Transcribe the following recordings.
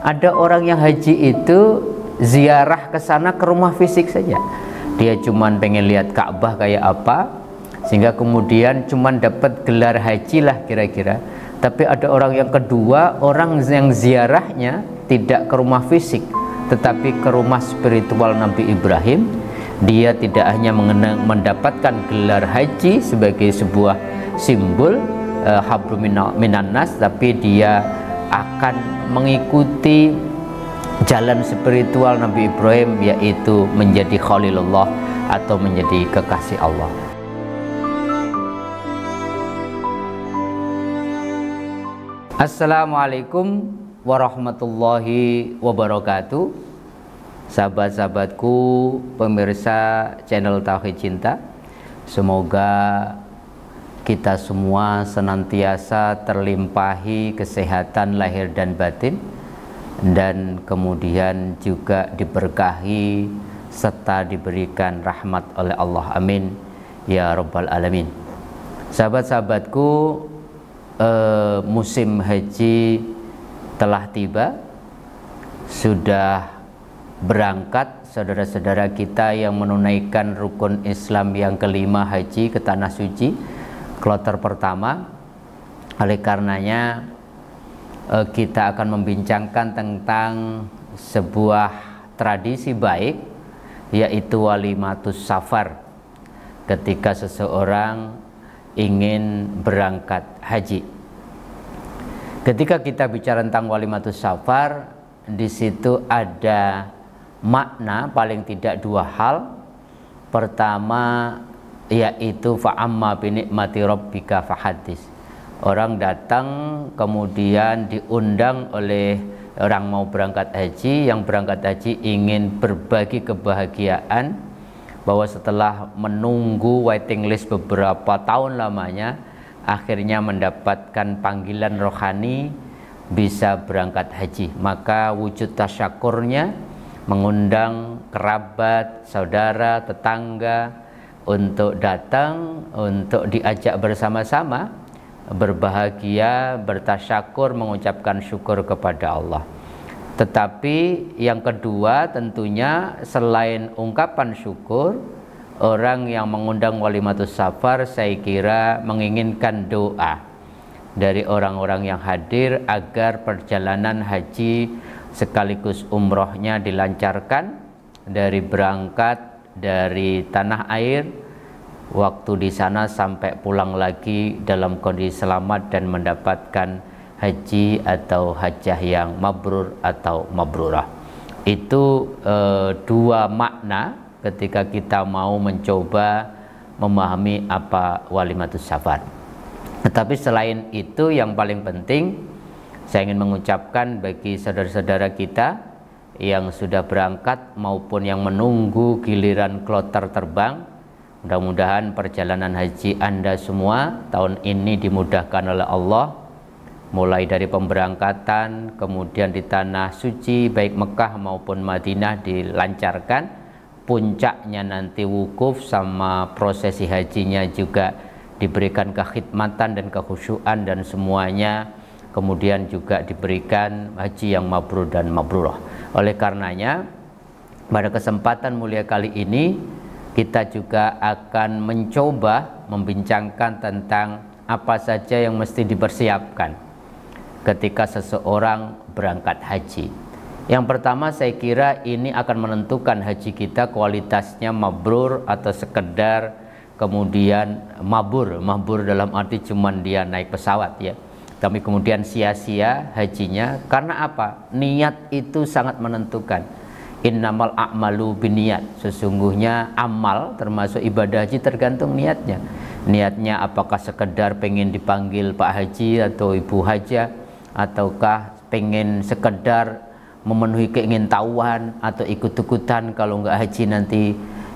Ada orang yang haji itu ziarah ke sana ke rumah fisik saja. Dia cuman pengen lihat Ka'bah kayak apa, sehingga kemudian cuman dapat gelar haji lah kira-kira. Tapi ada orang yang kedua, orang yang ziarahnya tidak ke rumah fisik, tetapi ke rumah spiritual Nabi Ibrahim. Dia tidak hanya mendapatkan gelar haji sebagai sebuah simbol hablum minan nas, tapi dia akan mengikuti jalan spiritual Nabi Ibrahim, yaitu menjadi Khalilullah atau menjadi kekasih Allah. Assalamualaikum warahmatullahi wabarakatuh. Sahabat-sahabatku, pemirsa channel Tauhid Cinta, semoga kita semua senantiasa terlimpahi kesehatan lahir dan batin, dan kemudian juga diberkahi serta diberikan rahmat oleh Allah. Amin ya rabbal alamin. Sahabat-sahabatku, musim haji telah tiba. Sudah berangkat saudara-saudara kita yang menunaikan rukun Islam yang kelima, haji ke tanah suci, kloter pertama. Oleh karenanya kita akan membincangkan tentang sebuah tradisi baik, yaitu walimatus safar, ketika seseorang ingin berangkat haji. Ketika kita bicara tentang walimatus safar, di situ ada makna paling tidak dua hal. Pertama yaitu fa'amma binikmati rabbika fahadis. Orang datang kemudian diundang oleh orang mau berangkat haji. Yang berangkat haji ingin berbagi kebahagiaan bahwa setelah menunggu waiting list beberapa tahun lamanya, akhirnya mendapatkan panggilan rohani bisa berangkat haji. Maka wujud tasyakurnya mengundang kerabat, saudara, tetangga untuk datang, untuk diajak bersama-sama berbahagia, bertasyakur, mengucapkan syukur kepada Allah. Tetapi yang kedua tentunya selain ungkapan syukur, orang yang mengundang walimatus safar saya kira menginginkan doa dari orang-orang yang hadir agar perjalanan haji sekaligus umrohnya dilancarkan, dari berangkat dari tanah air, waktu di sana sampai pulang lagi dalam kondisi selamat dan mendapatkan haji atau hajjah yang mabrur atau mabrurah. Itu dua makna ketika kita mau mencoba memahami apa walimatus safar. Tetapi selain itu, yang paling penting saya ingin mengucapkan bagi saudara-saudara kita yang sudah berangkat maupun yang menunggu giliran kloter terbang, mudah-mudahan perjalanan haji Anda semua tahun ini dimudahkan oleh Allah, mulai dari pemberangkatan, kemudian di tanah suci baik Mekah maupun Madinah dilancarkan, puncaknya nanti wukuf sama prosesi hajinya juga diberikan kekhidmatan dan kekhusyuan dan semuanya, kemudian juga diberikan haji yang mabrur dan mabrurah. Oleh karenanya pada kesempatan mulia kali ini kita juga akan mencoba membincangkan tentang apa saja yang mesti dipersiapkan ketika seseorang berangkat haji. Yang pertama saya kira ini akan menentukan haji kita kualitasnya mabrur atau sekedar kemudian mabur. Mabur dalam arti cuman dia naik pesawat ya, tapi kemudian sia-sia hajinya. Karena apa? Niat itu sangat menentukan. Innamal a'malu binniat. Sesungguhnya amal termasuk ibadah haji tergantung niatnya. Niatnya apakah sekedar pengen dipanggil Pak Haji atau Ibu Haja, ataukah pengen sekedar memenuhi keingintahuan atau ikut-ikutan kalau nggak haji nanti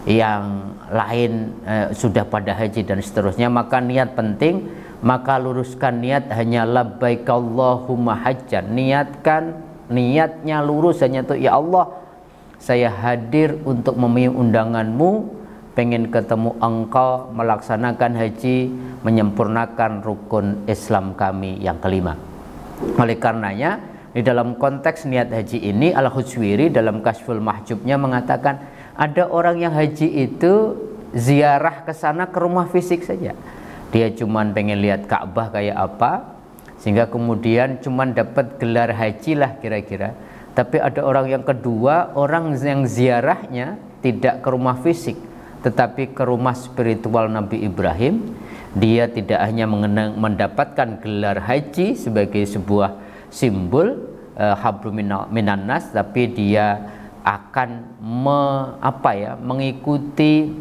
yang lain sudah pada haji dan seterusnya. Maka niat penting. Maka luruskan niat hanya labbaik Allahumma hajjan. Niatkan, niatnya lurus hanya tuh, ya Allah, saya hadir untuk memenuhi undanganmu, pengen ketemu engkau, melaksanakan haji, menyempurnakan rukun Islam kami yang kelima. Oleh karenanya Di dalam konteks niat haji ini, Al-Hujwiri dalam Kasyful Mahjubnya mengatakan ada orang yang haji itu ziarah ke sana ke rumah fisik saja. Dia cuman pengen lihat Ka'bah kayak apa, sehingga kemudian cuman dapat gelar haji lah kira-kira. Tapi ada orang yang kedua, orang yang ziarahnya tidak ke rumah fisik, tetapi ke rumah spiritual Nabi Ibrahim. Dia tidak hanya mendapatkan gelar haji sebagai sebuah simbol hablum minan nas, tapi dia akan mengikuti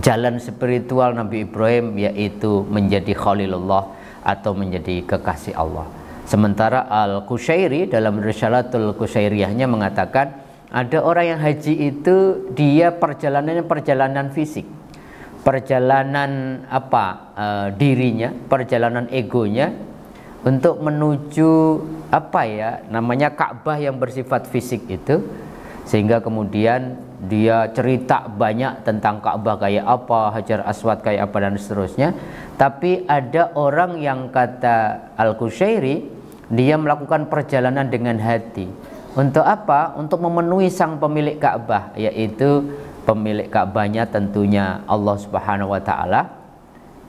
jalan spiritual Nabi Ibrahim, yaitu menjadi Khalilullah atau menjadi kekasih Allah. Sementara Al-Qushairi dalam Risalatul Qushairiyahnya mengatakan ada orang yang haji itu dia perjalanannya perjalanan fisik, perjalanan dirinya, perjalanan egonya untuk menuju namanya Ka'bah yang bersifat fisik itu, sehingga kemudian dia cerita banyak tentang Ka'bah kayak apa, Hajar Aswad kayak apa dan seterusnya. Tapi ada orang yang kata Al-Qushairi, dia melakukan perjalanan dengan hati. Untuk apa? Untuk memenuhi sang pemilik Ka'bah, yaitu pemilik Ka'bahnya tentunya Allah Subhanahu wa taala.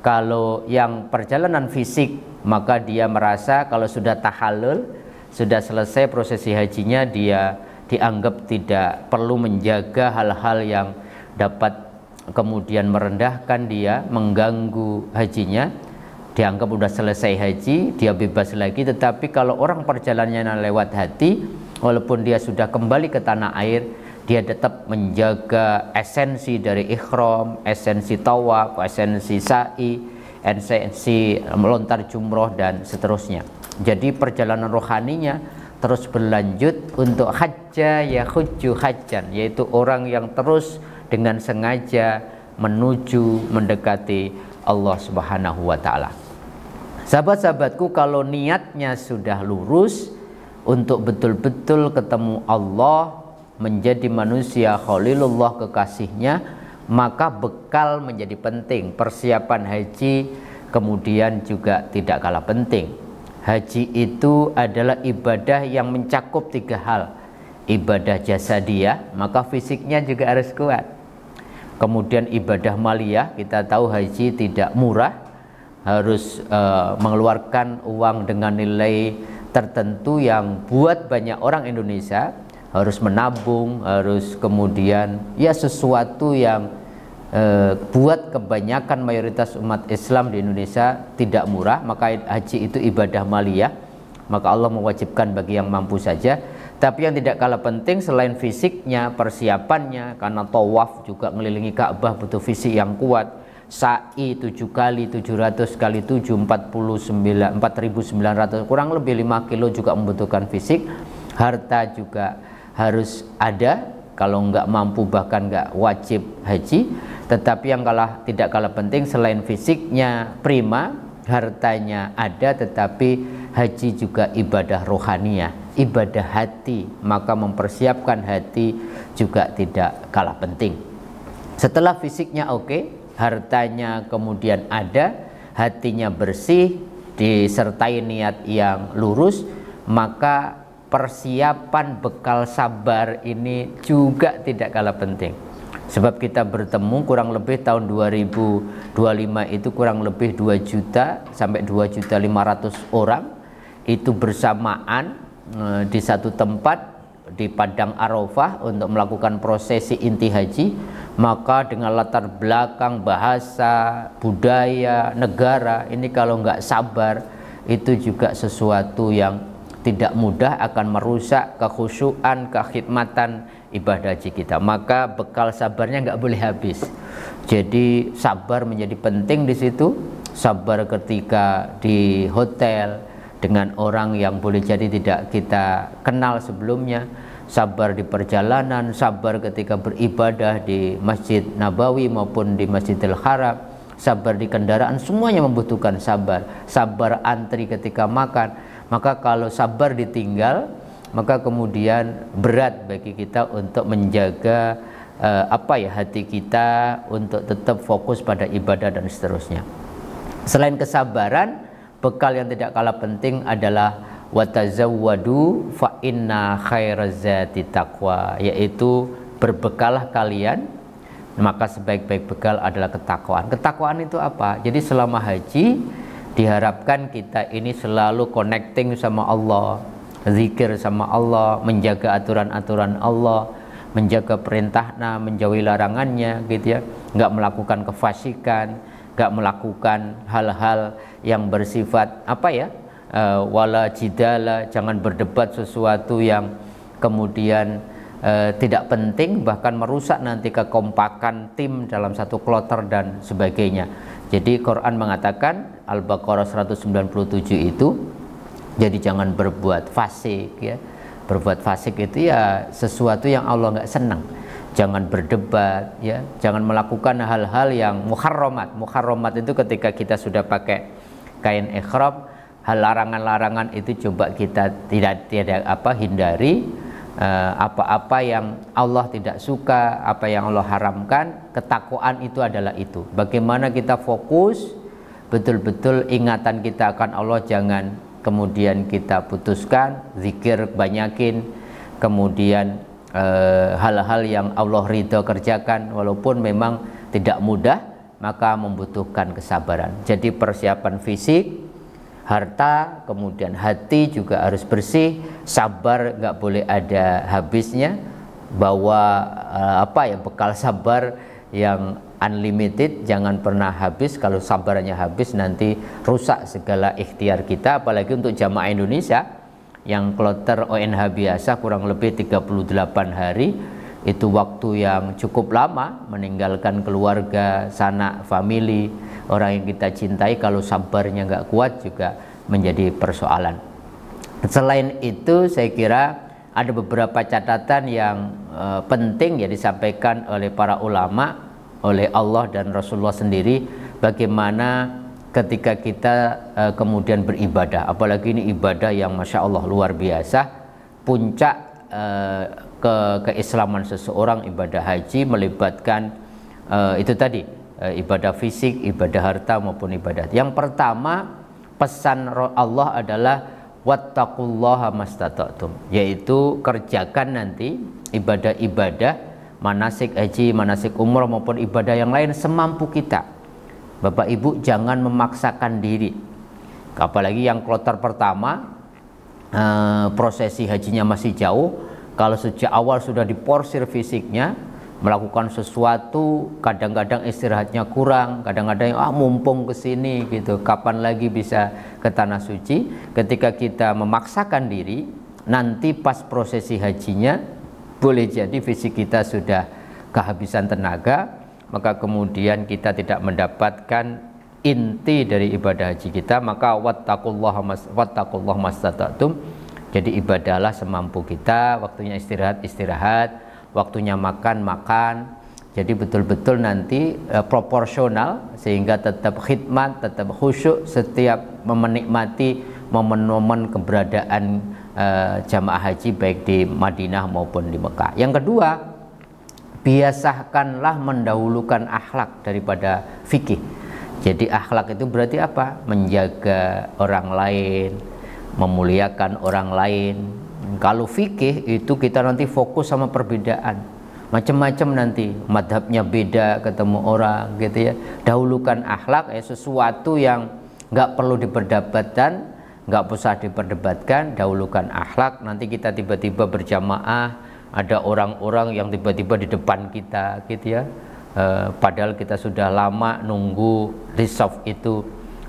Kalau yang perjalanan fisik, maka dia merasa kalau sudah tahallul, sudah selesai prosesi hajinya, dia dianggap tidak perlu menjaga hal-hal yang dapat kemudian merendahkan dia, mengganggu hajinya. Dianggap sudah selesai haji, dia bebas lagi. Tetapi kalau orang perjalanannya lewat hati, walaupun dia sudah kembali ke tanah air, dia tetap menjaga esensi dari ihram, esensi tawaf, esensi sa'i, esensi melontar jumroh dan seterusnya. Jadi perjalanan rohaninya terus berlanjut untuk hajja ya hujju hajjan, yaitu orang yang terus dengan sengaja menuju mendekati Allah Subhanahu wa taala. Sahabat-sahabatku, kalau niatnya sudah lurus untuk betul-betul ketemu Allah, menjadi manusia Khalilullah kekasihnya, maka bekal menjadi penting. Persiapan haji kemudian juga tidak kalah penting. Haji itu adalah ibadah yang mencakup 3 hal. Ibadah jasadiyah, maka fisiknya juga harus kuat. Kemudian ibadah maliyah, kita tahu haji tidak murah, harus mengeluarkan uang dengan nilai tertentu yang buat banyak orang Indonesia harus menabung, harus kemudian ya sesuatu yang buat kebanyakan mayoritas umat Islam di Indonesia tidak murah. Maka haji itu ibadah maliyah, maka Allah mewajibkan bagi yang mampu saja. Tapi yang tidak kalah penting selain fisiknya, persiapannya, karena tawaf juga ngelilingi Ka'bah butuh fisik yang kuat. Sa'i 7 kali 700 kali 7 4.900, kurang lebih 5 kilo juga membutuhkan fisik. Harta juga harus ada, kalau nggak mampu bahkan nggak wajib haji. Tetapi yang tidak kalah penting selain fisiknya prima, hartanya ada, tetapi haji juga ibadah rohaniyah, ibadah hati, maka mempersiapkan hati juga tidak kalah penting. Setelah fisiknya oke, hartanya kemudian ada, hatinya bersih, disertai niat yang lurus, maka persiapan bekal sabar ini juga tidak kalah penting. Sebab kita bertemu kurang lebih tahun 2025 itu kurang lebih 2 juta sampai 2.500.000 orang itu bersamaan di satu tempat di Padang Arafah untuk melakukan prosesi inti haji. Maka dengan latar belakang bahasa, budaya, negara ini kalau nggak sabar itu juga sesuatu yang tidak mudah, akan merusak kekhusyuan, kekhidmatan ibadah haji kita. Maka bekal sabarnya nggak boleh habis. Jadi sabar menjadi penting di situ. Sabar ketika di hotel dengan orang yang boleh jadi tidak kita kenal sebelumnya. Sabar di perjalanan, sabar ketika beribadah di Masjid Nabawi maupun di Masjidil Haram, sabar di kendaraan, semuanya membutuhkan sabar. Sabar antri ketika makan. Maka kalau sabar ditinggal, maka kemudian berat bagi kita untuk menjaga hati kita untuk tetap fokus pada ibadah dan seterusnya. Selain kesabaran, bekal yang tidak kalah penting adalah wa tazawwadu fa inna khairazati taqwa, yaitu berbekalah kalian, maka sebaik-baik bekal adalah ketakwaan. Ketakwaan itu apa? Jadi selama haji diharapkan kita ini selalu connecting sama Allah, zikir sama Allah, menjaga aturan-aturan Allah, menjaga perintahnya, menjauhi larangannya, gitu ya. Nggak melakukan kefasikan, nggak melakukan hal-hal yang bersifat apa ya, wala jidala, jangan berdebat sesuatu yang kemudian tidak penting, bahkan merusak nanti kekompakan tim dalam satu kloter dan sebagainya. Jadi Quran mengatakan, Al-Baqarah 197 itu, jadi jangan berbuat fasik ya. Berbuat fasik itu ya sesuatu yang Allah nggak senang. Jangan berdebat ya, jangan melakukan hal-hal yang muharramat. Muharramat itu ketika kita sudah pakai kain ihram, hal larangan-larangan itu coba kita tidak hindari. Apa-apa yang Allah tidak suka, apa yang Allah haramkan, ketakwaan itu adalah itu. Bagaimana kita fokus betul-betul ingatan kita akan Allah, jangan kemudian kita putuskan, zikir banyakin, kemudian hal-hal yang Allah ridho kerjakan, walaupun memang tidak mudah, maka membutuhkan kesabaran. Jadi persiapan fisik, harta, kemudian hati juga harus bersih, sabar nggak boleh ada habisnya, bawa bekal sabar yang unlimited, jangan pernah habis. Kalau sabarnya habis nanti rusak segala ikhtiar kita, apalagi untuk jamaah Indonesia yang kloter ONH biasa kurang lebih 38 hari, itu waktu yang cukup lama, meninggalkan keluarga, sanak, famili, orang yang kita cintai. Kalau sabarnya nggak kuat juga menjadi persoalan. Selain itu saya kira ada beberapa catatan yang penting ya disampaikan oleh para ulama, oleh Allah dan Rasulullah sendiri, bagaimana ketika kita kemudian beribadah, apalagi ini ibadah yang Masya Allah luar biasa, puncak keislaman seseorang, ibadah haji melibatkan itu tadi, ibadah fisik, ibadah harta maupun ibadah. Yang pertama, pesan Allah adalah wattaqullaha mastata'tum, yaitu kerjakan nanti ibadah-ibadah manasik haji, manasik umrah maupun ibadah yang lain semampu kita. Bapak Ibu jangan memaksakan diri, apalagi yang kloter pertama, prosesi hajinya masih jauh. Kalau sejak awal sudah diporsir fisiknya, melakukan sesuatu, kadang-kadang istirahatnya kurang, kadang-kadang mumpung kesini gitu, kapan lagi bisa ke tanah suci. Ketika kita memaksakan diri, nanti pas prosesi hajinya boleh jadi fisik kita sudah kehabisan tenaga, maka kemudian kita tidak mendapatkan inti dari ibadah haji kita. Maka wattaqullaha mastata'tum, jadi ibadahlah semampu kita, waktunya istirahat, waktunya makan. Jadi betul-betul nanti proporsional, sehingga tetap khidmat, tetap khusyuk setiap menikmati momen-momen keberadaan jamaah haji baik di Madinah maupun di Mekah. Yang kedua, biasakanlah mendahulukan akhlak daripada fikih. Jadi akhlak itu berarti apa? Menjaga orang lain, memuliakan orang lain. Kalau fikih itu kita nanti fokus sama perbedaan, macam-macam nanti, madhabnya beda, ketemu orang gitu ya. Dahulukan akhlak, sesuatu yang nggak perlu diperdebatkan, nggak usah diperdebatkan, dahulukan akhlak. Nanti kita tiba-tiba berjamaah, ada orang-orang yang tiba-tiba di depan kita gitu ya, padahal kita sudah lama nunggu resolve itu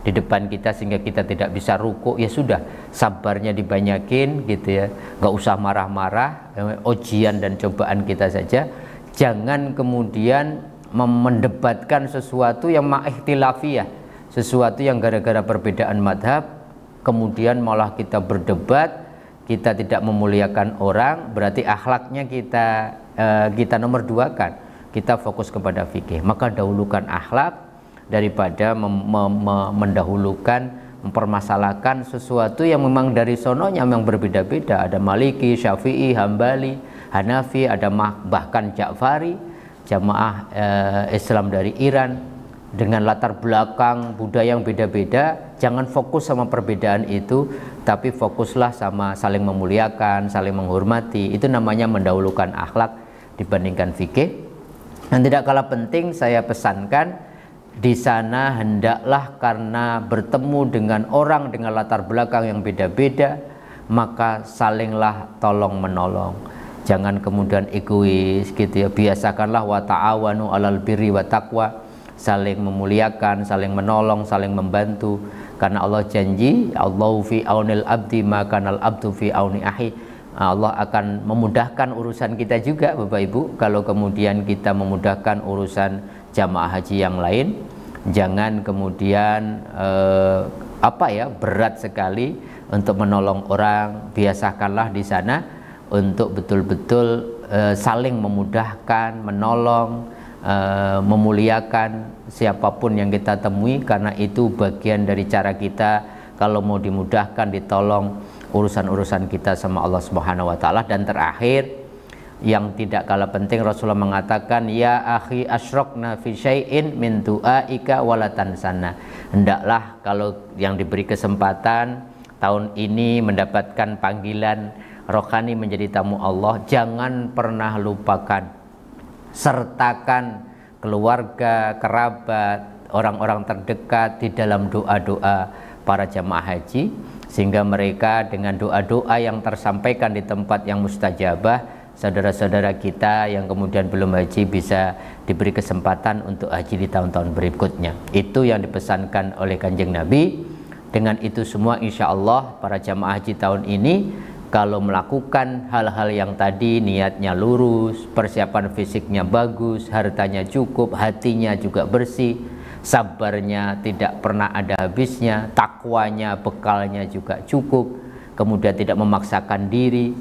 di depan kita sehingga kita tidak bisa ruku, ya sudah, sabarnya dibanyakin gitu ya, nggak usah marah-marah, ujian dan cobaan kita saja. Jangan kemudian mendebatkan sesuatu yang ma'ihtilafiyah, sesuatu yang gara-gara perbedaan madhab kemudian malah kita berdebat, kita tidak memuliakan orang, berarti akhlaknya kita nomor dua kan, kita fokus kepada fikih. Maka dahulukan akhlak daripada mendahulukan, mempermasalahkan sesuatu yang memang dari sononya memang berbeda-beda. Ada Maliki, Syafi'i, Hambali, Hanafi, ada bahkan Ja'fari, jamaah Islam dari Iran, dengan latar belakang budaya yang beda-beda, jangan fokus sama perbedaan itu, tapi fokuslah sama saling memuliakan, saling menghormati. Itu namanya mendahulukan akhlak dibandingkan fikih. Dan tidak kalah penting saya pesankan, di sana hendaklah karena bertemu dengan orang dengan latar belakang yang beda-beda, maka salinglah tolong menolong. Jangan kemudian egois gitu ya. Biasakanlah wa ta'awanu 'alal birri wa taqwa, saling memuliakan, saling menolong, saling membantu. Karena Allah janji, Allahu fi aunil abdi ma kanal abdu fi auni ahi. Allah akan memudahkan urusan kita juga Bapak Ibu. Kalau kemudian kita memudahkan urusan jamaah haji yang lain, jangan kemudian berat sekali untuk menolong orang. Biasakanlah di sana untuk betul-betul saling memudahkan, menolong, memuliakan siapapun yang kita temui, karena itu bagian dari cara kita kalau mau dimudahkan, ditolong urusan-urusan kita sama Allah Subhanahu wa taala. Dan terakhir yang tidak kalah penting, Rasulullah mengatakan, ya akhi asyrokna fi syai'in min du'aika wala tansana. Hendaklah kalau yang diberi kesempatan tahun ini mendapatkan panggilan rohani menjadi tamu Allah, jangan pernah lupakan, sertakan keluarga, kerabat, orang-orang terdekat di dalam doa-doa para jamaah haji, sehingga mereka dengan doa-doa yang tersampaikan di tempat yang mustajabah, saudara-saudara kita yang kemudian belum haji bisa diberi kesempatan untuk haji di tahun-tahun berikutnya. Itu yang dipesankan oleh Kanjeng Nabi. Dengan itu semua insya Allah para jamaah haji tahun ini kalau melakukan hal-hal yang tadi, niatnya lurus, persiapan fisiknya bagus, hartanya cukup, hatinya juga bersih, sabarnya tidak pernah ada habisnya, takwanya, bekalnya juga cukup, kemudian tidak memaksakan diri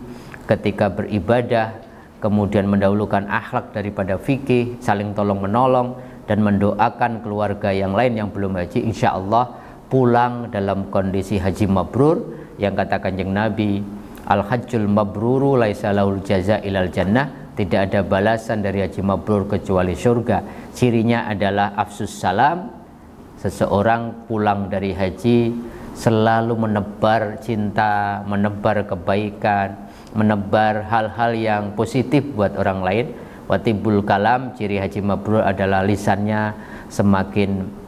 ketika beribadah, kemudian mendahulukan akhlak daripada fikih, saling tolong menolong, dan mendoakan keluarga yang lain yang belum haji, insya Allah pulang dalam kondisi haji mabrur, yang kata Kanjeng Nabi, al-hajjul mabruru laisa lahul jaza ilal jannah, tidak ada balasan dari haji mabrur kecuali surga. Cirinya adalah afsus salam, seseorang pulang dari haji selalu menebar cinta, menebar kebaikan, menebar hal-hal yang positif buat orang lain. Watibul kalam, ciri haji mabrur adalah lisannya semakin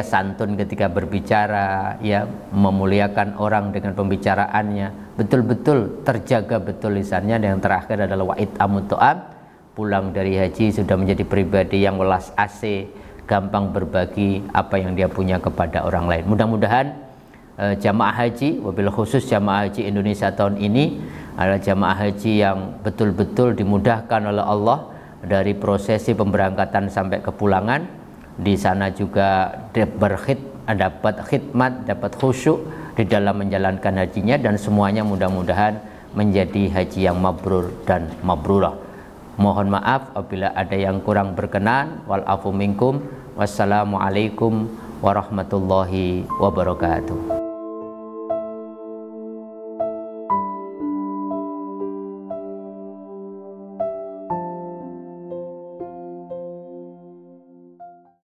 santun ketika berbicara, ya, memuliakan orang dengan pembicaraannya, betul-betul terjaga betul lisannya. Dan yang terakhir adalah wa'id amuto'am, pulang dari haji sudah menjadi pribadi yang welas asih, gampang berbagi apa yang dia punya kepada orang lain. Mudah-mudahan jamaah haji, wabil khusus jamaah haji Indonesia tahun ini adalah jamaah haji yang betul-betul dimudahkan oleh Allah dari prosesi pemberangkatan sampai kepulangan. Di sana juga dapat khidmat, dapat khusyuk di dalam menjalankan hajinya, dan semuanya mudah-mudahan menjadi haji yang mabrur dan mabrurah. Mohon maaf apabila ada yang kurang berkenan. Wal afu minkum. Wassalamualaikum warahmatullahi wabarakatuh.